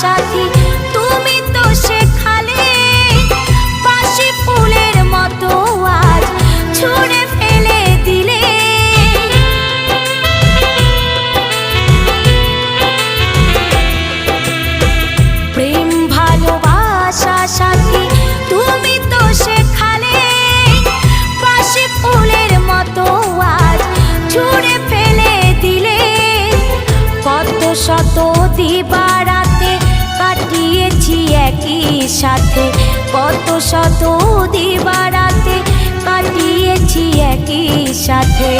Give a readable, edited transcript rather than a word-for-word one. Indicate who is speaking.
Speaker 1: সাথী তুমি তো শেখালে বাসি ফুলের মতো আজ ছুঁড়ে ফেলে দিলে। প্রেম ভালোবাসা সাথী তুমি তো শেখালে বাসি ফুলের মতো আজ ছুঁড়ে ফেলে দিলে। কত শত দিবারাতে কাটিয়েছি একই সাথে, কত শত দিবারাতে কাটিয়েছি একই সাথে।